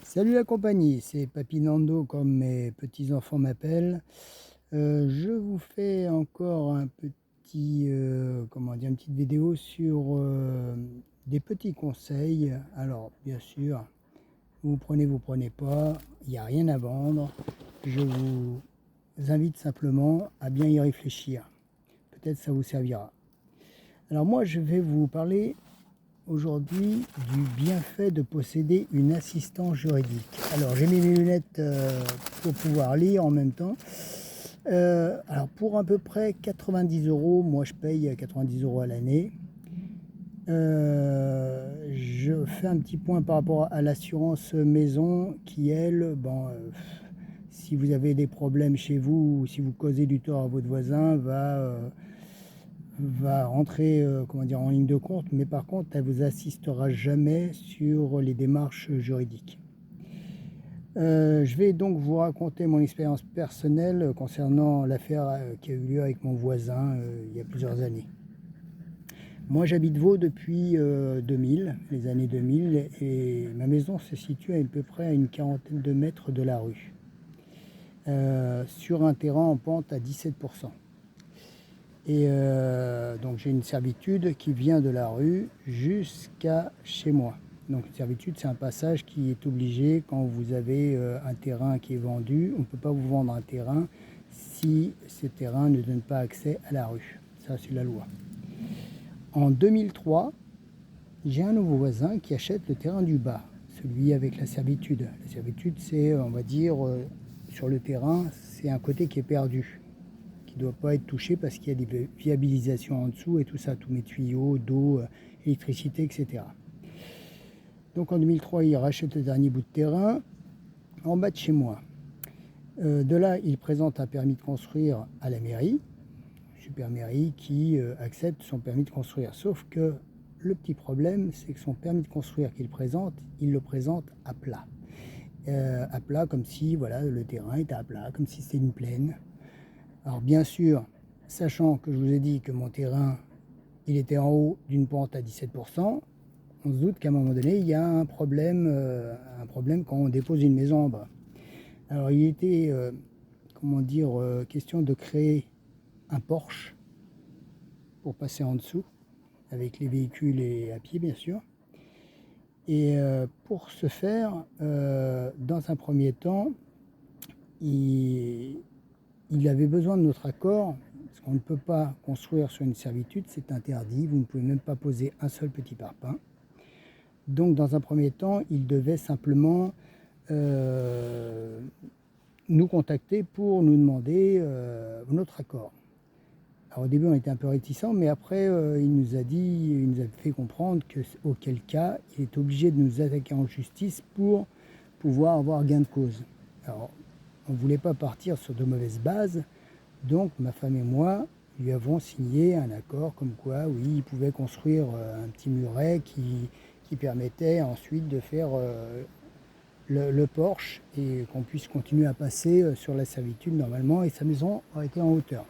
Salut la compagnie, c'est Papy Nando comme mes petits-enfants m'appellent. Je vous fais encore un petit, une petite vidéo sur des petits conseils. Alors, bien sûr, vous prenez pas, il n'y a rien à vendre. Je vous invite simplement à bien y réfléchir. Peut-être ça vous servira. Alors moi, je vais vous parler aujourd'hui du bienfait de posséder une assistance juridique. Alors j'ai mis mes lunettes pour pouvoir lire en même temps. Alors pour à peu près 90 euros, moi je paye 90 euros à l'année. Je fais un petit point par rapport à l'assurance maison qui elle, si vous avez des problèmes chez vous ou si vous causez du tort à votre voisin, va rentrer en ligne de compte, mais par contre, elle vous assistera jamais sur les démarches juridiques. Je vais donc vous raconter mon expérience personnelle concernant l'affaire qui a eu lieu avec mon voisin il y a plusieurs années. Moi, j'habite Vaud depuis 2000, les années 2000, et ma maison se situe à peu près à une quarantaine de mètres de la rue, sur un terrain en pente à 17%. Et donc j'ai une servitude qui vient de la rue jusqu'à chez moi. Donc une servitude, c'est un passage qui est obligé quand vous avez un terrain qui est vendu. On ne peut pas vous vendre un terrain si ce terrain ne donne pas accès à la rue. Ça, c'est la loi. En 2003, j'ai un nouveau voisin qui achète le terrain du bas, celui avec la servitude. La servitude, c'est, on va dire, sur le terrain, c'est un côté qui est perdu, ne doit pas être touché parce qu'il y a des viabilisations en dessous et tout ça, tous mes tuyaux, d'eau, électricité, etc. Donc en 2003, il rachète le dernier bout de terrain en bas de chez moi. De là, il présente un permis de construire à la mairie, super mairie, qui accepte son permis de construire. Sauf que le petit problème, c'est que son permis de construire qu'il présente, il le présente à plat. À plat, comme si voilà, le terrain était à plat, comme si c'était une plaine. Alors bien sûr, sachant que je vous ai dit que mon terrain, il était en haut d'une pente à 17%, on se doute qu'à un moment donné, il y a un problème quand on dépose une maison en bas. Alors il était, question de créer un porche pour passer en dessous, avec les véhicules et à pied bien sûr. Et pour ce faire, dans un premier temps, il avait besoin de notre accord, parce qu'on ne peut pas construire sur une servitude, c'est interdit, vous ne pouvez même pas poser un seul petit parpaing. Donc dans un premier temps, il devait simplement nous contacter pour nous demander notre accord. Alors au début on était un peu réticents, mais après il nous a fait comprendre que auquel cas il est obligé de nous attaquer en justice pour pouvoir avoir gain de cause. Alors on ne voulait pas partir sur de mauvaises bases, donc ma femme et moi lui avons signé un accord comme quoi oui, il pouvait construire un petit muret qui permettait ensuite de faire le porche et qu'on puisse continuer à passer sur la servitude normalement et sa maison aurait été en hauteur.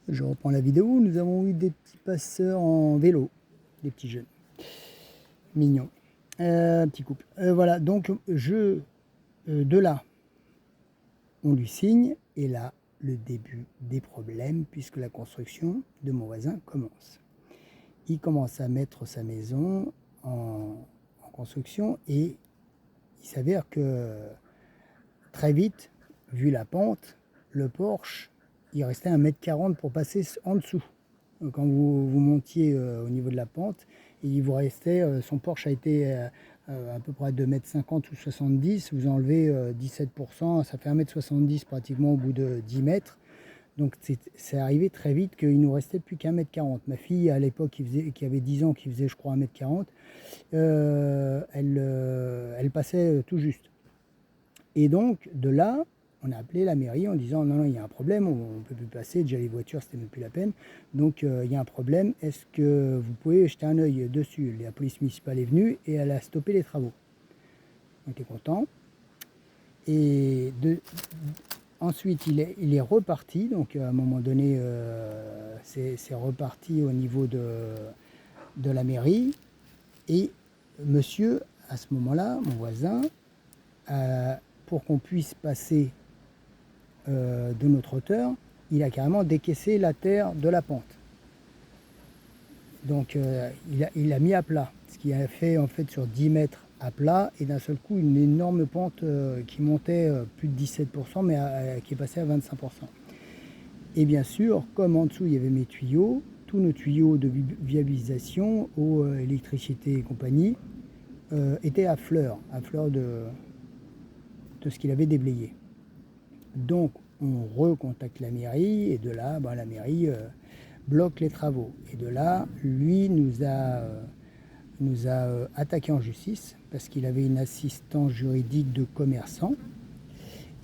Je reprends la vidéo, nous avons eu des petits passeurs en vélo, des petits jeunes, mignons, petit couple. Voilà, donc de là, on lui signe et là, le début des problèmes puisque la construction de mon voisin commence. Il commence à mettre sa maison en construction et il s'avère que très vite, vu la pente, le porche, il restait 1,40 m pour passer en dessous. Donc, quand vous montiez au niveau de la pente, il vous restait, son porche a été à peu près 2,50 m ou 70 m, vous enlevez 17%, ça fait 1,70 m pratiquement au bout de 10 mètres. Donc c'est arrivé très vite qu'il nous restait plus qu'1,40 m. Ma fille à l'époque qui avait 10 ans, qui faisait je crois 1,40 m, elle passait tout juste. Et donc de là, on a appelé la mairie en disant non, il y a un problème, on ne peut plus passer, déjà les voitures c'était même plus la peine, donc il y a un problème, est-ce que vous pouvez jeter un œil dessus? La police municipale est venue et elle a stoppé les travaux. On était content. Et ensuite il est reparti, donc à un moment donné c'est reparti au niveau de la mairie et monsieur à ce moment-là, mon voisin, pour qu'on puisse passer de notre hauteur, il a carrément décaissé la terre de la pente. Donc il a mis à plat, ce qui a fait en fait sur 10 mètres à plat et d'un seul coup une énorme pente qui montait plus de 17%, mais qui est passée à 25%. Et bien sûr, comme en dessous il y avait mes tuyaux, tous nos tuyaux de viabilisation, eau, électricité et compagnie, étaient à fleur de ce qu'il avait déblayé. Donc on recontacte la mairie et de là, la mairie bloque les travaux. Et de là, lui nous a attaqué en justice parce qu'il avait une assistance juridique de commerçant.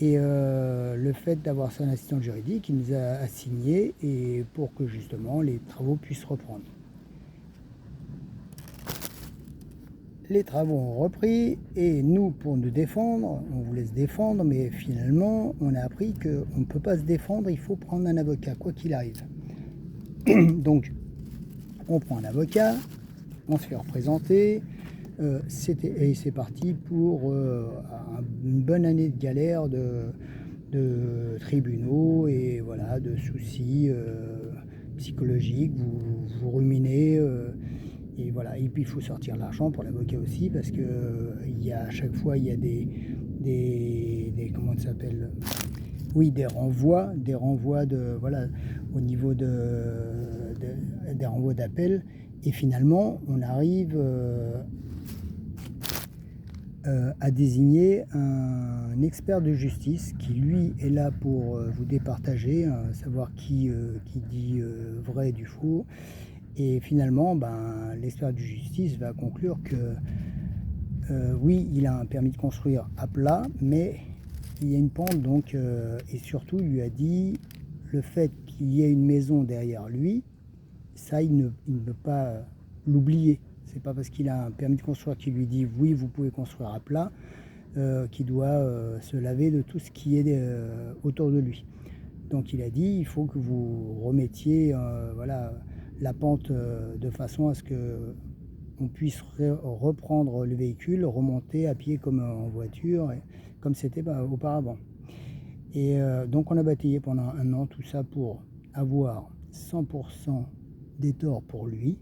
Et le fait d'avoir son assistante juridique, il nous a assigné et pour que justement les travaux puissent reprendre. Les travaux ont repris et nous, pour nous défendre, on voulait se défendre, mais finalement, on a appris qu'on ne peut pas se défendre, il faut prendre un avocat, quoi qu'il arrive. Donc, on prend un avocat, on se fait représenter, et c'est parti pour une bonne année de galère de tribunaux et voilà, de soucis psychologiques, vous ruminez. Et voilà, et puis il faut sortir l'argent pour l'avocat aussi parce que à chaque fois il y a des comment ça s'appelle, oui, des renvois au niveau des renvois d'appel et finalement on arrive à désigner un expert de justice qui lui est là pour vous départager, savoir qui dit vrai du faux. Et finalement, l'expert de justice va conclure que oui, il a un permis de construire à plat, mais il y a une pente, donc, et surtout, il lui a dit le fait qu'il y ait une maison derrière lui, ça, il ne peut pas l'oublier. C'est pas parce qu'il a un permis de construire qui lui dit oui, vous pouvez construire à plat, qu'il doit se laver de tout ce qui est autour de lui. Donc il a dit il faut que vous remettiez la pente de façon à ce que on puisse reprendre le véhicule, remonter à pied comme en voiture, comme c'était auparavant. Et donc on a bataillé pendant un an tout ça pour avoir 100% des torts pour lui.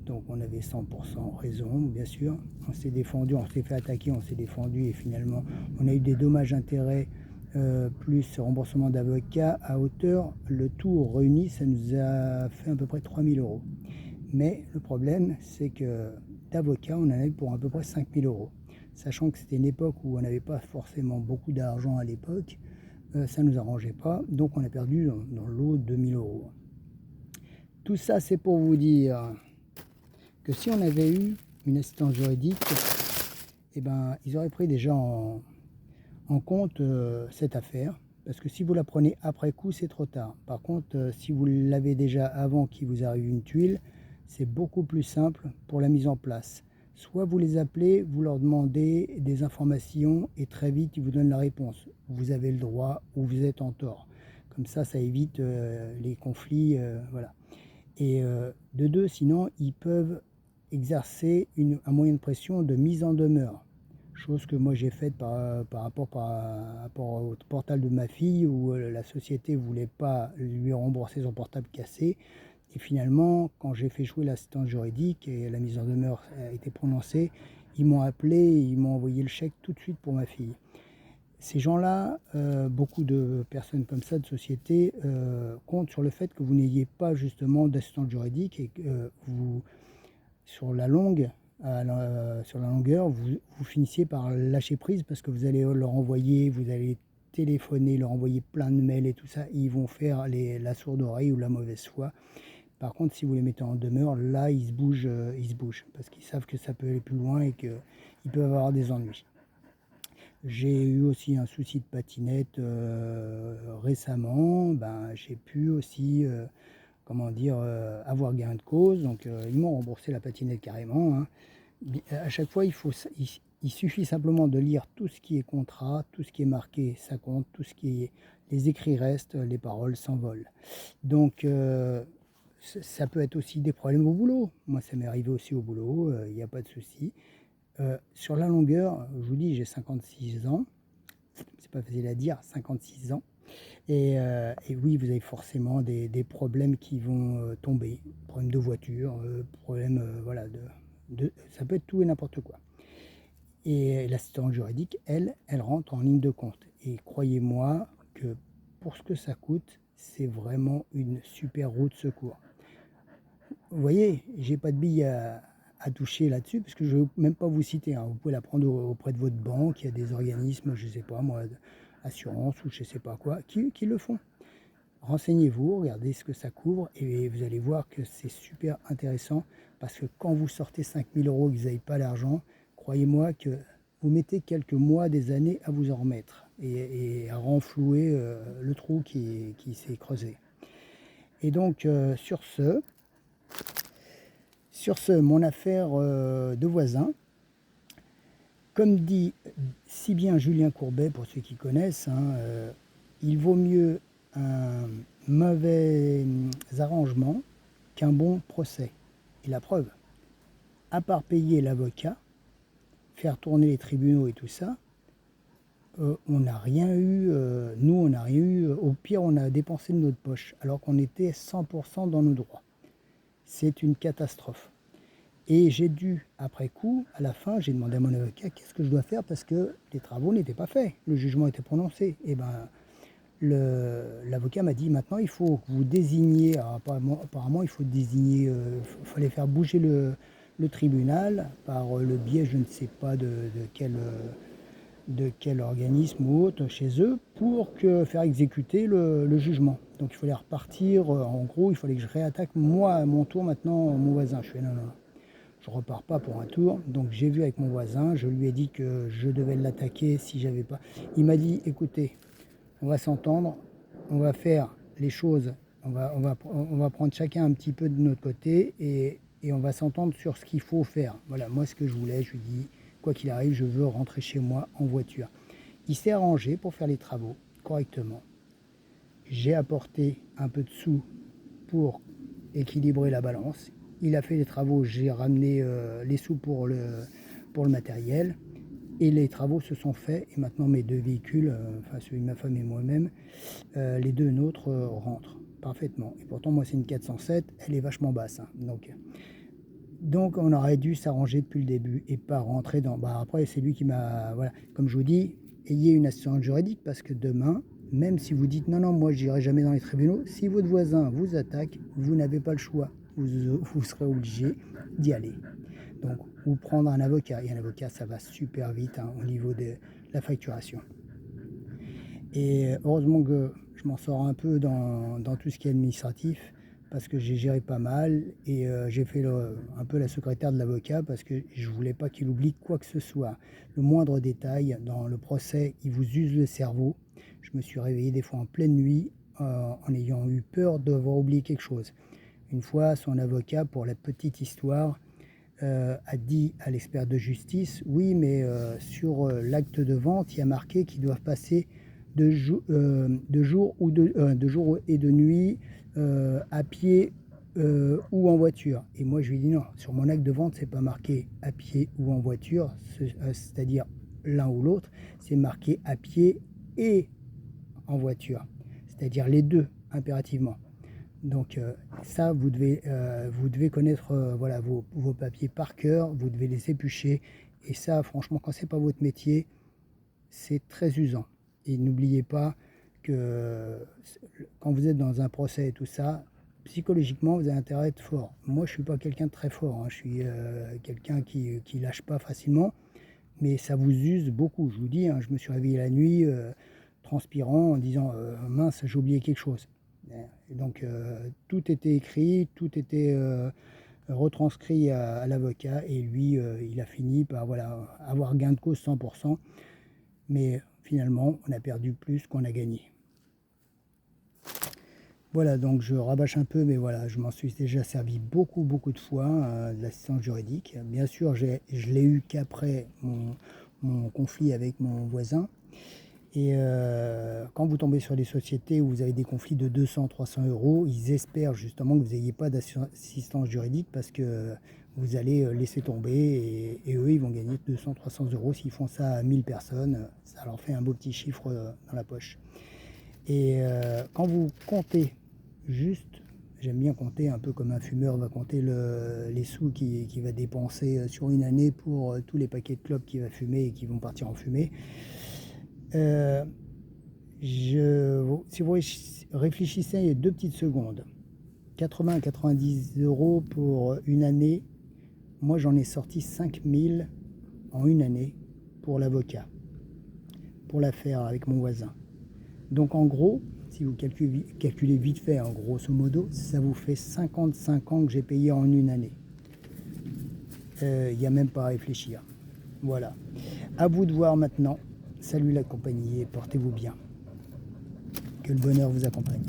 Donc on avait 100% raison, bien sûr. On s'est défendu, on s'est fait attaquer, on s'est défendu et finalement on a eu des dommages-intérêts plus remboursement d'avocat à hauteur, le tout réuni, ça nous a fait à peu près 3 000 €. Mais le problème, c'est que d'avocat, on en a eu pour à peu près 5 000 €. Sachant que c'était une époque où on n'avait pas forcément beaucoup d'argent à l'époque, ça ne nous arrangeait pas, donc on a perdu dans le lot 2 000 €. Tout ça, c'est pour vous dire que si on avait eu une assistance juridique, ils auraient pris déjà en compte cette affaire, parce que si vous la prenez après coup, c'est trop tard. Par contre, si vous l'avez déjà avant qu'il vous arrive une tuile, c'est beaucoup plus simple pour la mise en place. Soit vous les appelez, vous leur demandez des informations et très vite ils vous donnent la réponse. Vous avez le droit ou vous êtes en tort. Comme ça évite les conflits, voilà. Et de deux, sinon, ils peuvent exercer un moyen de pression de mise en demeure. Chose que moi j'ai faite par rapport au portable de ma fille où la société ne voulait pas lui rembourser son portable cassé. Et finalement, quand j'ai fait jouer l'assistance juridique et la mise en demeure a été prononcée, ils m'ont appelé et ils m'ont envoyé le chèque tout de suite pour ma fille. Ces gens-là, beaucoup de personnes comme ça, de sociétés, comptent sur le fait que vous n'ayez pas justement d'assistance juridique et que vous, sur la longueur, vous finissiez par lâcher prise parce que vous allez leur envoyer, vous allez téléphoner, leur envoyer plein de mails et tout ça, et ils vont faire la sourde oreille ou la mauvaise foi. Par contre, si vous les mettez en demeure, là, ils se bougent parce qu'ils savent que ça peut aller plus loin et qu'ils peuvent avoir des ennuis. J'ai eu aussi un souci de patinette récemment. J'ai pu aussi avoir gain de cause. Donc ils m'ont remboursé la patinette carrément. Hein. À chaque fois, il suffit simplement de lire tout ce qui est contrat, tout ce qui est marqué, ça compte, tout ce qui est les écrits restent, les paroles s'envolent. Donc ça peut être aussi des problèmes au boulot. Moi, ça m'est arrivé aussi au boulot, il n'y a pas de souci. sur la longueur, je vous dis, j'ai 56 ans, c'est pas facile à dire, 56 ans, et oui, vous avez forcément des problèmes qui vont tomber, problèmes de voiture, problèmes, voilà, ça peut être tout et n'importe quoi. Et l'assistante juridique, elle rentre en ligne de compte. Et croyez-moi que pour ce que ça coûte, c'est vraiment une super roue de secours. Vous voyez, j'ai pas de bille à toucher là-dessus, parce que je ne vais même pas vous citer. Hein. Vous pouvez la prendre auprès de votre banque, il y a des organismes, je ne sais pas moi, assurance ou je ne sais pas quoi, qui le font. Renseignez-vous, regardez ce que ça couvre, et vous allez voir que c'est super intéressant, parce que quand vous sortez 5 000 € et que vous n'avez pas l'argent, croyez-moi que vous mettez quelques mois, des années à vous en remettre, et à renflouer le trou qui s'est creusé. Et donc, sur ce, mon affaire de voisin, comme dit si bien Julien Courbet, pour ceux qui connaissent, hein, il vaut mieux un mauvais arrangement qu'un bon procès. Et la preuve, à part payer l'avocat, faire tourner les tribunaux et tout ça, on n'a rien eu, nous on n'a rien eu, au pire on a dépensé de notre poche, alors qu'on était 100% dans nos droits. C'est une catastrophe. Et j'ai dû, après coup, à la fin, j'ai demandé à mon avocat qu'est-ce que je dois faire parce que les travaux n'étaient pas faits, le jugement était prononcé. Et ben, l'avocat m'a dit maintenant il faut que vous désigniez, apparemment il faut désigner, il fallait faire bouger le tribunal par le biais, je ne sais pas de quel organisme ou autre chez eux, pour faire exécuter le jugement. Donc il fallait repartir, en gros il fallait que je réattaque moi à mon tour maintenant mon voisin. Je fais non, je repars pas pour un tour. Donc j'ai vu avec mon voisin, je lui ai dit que je devais l'attaquer si j'avais pas. Il m'a dit écoutez, on va s'entendre, on va faire les choses, on va prendre chacun un petit peu de notre côté et on va s'entendre sur ce qu'il faut faire. Voilà, moi ce que je voulais, je lui dis quoi qu'il arrive, je veux rentrer chez moi en voiture. Il s'est arrangé pour faire les travaux correctement. J'ai apporté un peu de sous pour équilibrer la balance. Il a fait les travaux, j'ai ramené les sous pour le matériel. Et les travaux se sont faits. Et maintenant mes deux véhicules, enfin celui de ma femme et moi-même, les deux nôtres rentrent parfaitement. Et pourtant moi c'est une 407, elle est vachement basse. Hein. Donc on aurait dû s'arranger depuis le début et pas rentrer dans... Bah après c'est lui qui m'a... Voilà, comme je vous dis, ayez une assistance juridique parce que demain, même si vous dites non, moi j'irai jamais dans les tribunaux, si votre voisin vous attaque, vous n'avez pas le choix, vous serez obligé d'y aller. Donc, ou prendre un avocat. Et un avocat, ça va super vite hein, au niveau de la facturation. Et heureusement que je m'en sors un peu dans tout ce qui est administratif, parce que j'ai géré pas mal et j'ai fait un peu la secrétaire de l'avocat parce que je voulais pas qu'il oublie quoi que ce soit. Le moindre détail dans le procès, il vous use le cerveau. Je me suis réveillé des fois en pleine nuit en ayant eu peur d'avoir oublié quelque chose. Une fois, son avocat, pour la petite histoire, a dit à l'expert de justice, oui, mais sur l'acte de vente, il y a marqué qu'ils doivent passer de jour et de nuit à pied ou en voiture. Et moi, je lui ai dit non, sur mon acte de vente, c'est pas marqué à pied ou en voiture, c'est-à-dire l'un ou l'autre, c'est marqué à pied et en voiture, c'est-à-dire les deux impérativement. Donc ça, vous devez connaître voilà, vos papiers par cœur, vous devez les éplucher. Et ça, franchement, quand c'est pas votre métier, c'est très usant. Et n'oubliez pas que quand vous êtes dans un procès et tout ça, psychologiquement, vous avez intérêt à être fort. Moi, je suis pas quelqu'un de très fort. Hein. Je suis quelqu'un qui lâche pas facilement. Mais ça vous use beaucoup. Je vous dis, hein, je me suis réveillé la nuit transpirant en disant mince, j'ai oublié quelque chose. Et donc tout était écrit, tout était retranscrit à l'avocat et lui il a fini par voilà, avoir gain de cause 100%, mais finalement on a perdu plus qu'on a gagné. Voilà, donc je rabâche un peu, mais voilà, je m'en suis déjà servi beaucoup de fois de l'assistance juridique. Bien sûr, je l'ai eu qu'après mon conflit avec mon voisin. Et quand vous tombez sur des sociétés où vous avez des conflits de 200-300 euros, ils espèrent justement que vous n'ayez pas d'assistance juridique parce que vous allez laisser tomber et eux, ils vont gagner 200-300 euros. S'ils font ça à 1000 personnes, ça leur fait un beau petit chiffre dans la poche. Et quand vous comptez juste, j'aime bien compter un peu comme un fumeur va compter les sous qu'il va dépenser sur une année pour tous les paquets de clopes qu'il va fumer et qui vont partir en fumée. Si vous réfléchissez 2 petites secondes, 80 à 90 euros pour une année, moi j'en ai sorti 5000 en une année pour l'avocat, pour l'affaire avec mon voisin. Donc en gros, si vous calculez vite fait, en grosso modo, ça vous fait 55 ans que j'ai payé en une année. Il n'y a même pas à réfléchir. Voilà. À vous de voir maintenant. Salut la compagnie et portez-vous bien. Que le bonheur vous accompagne.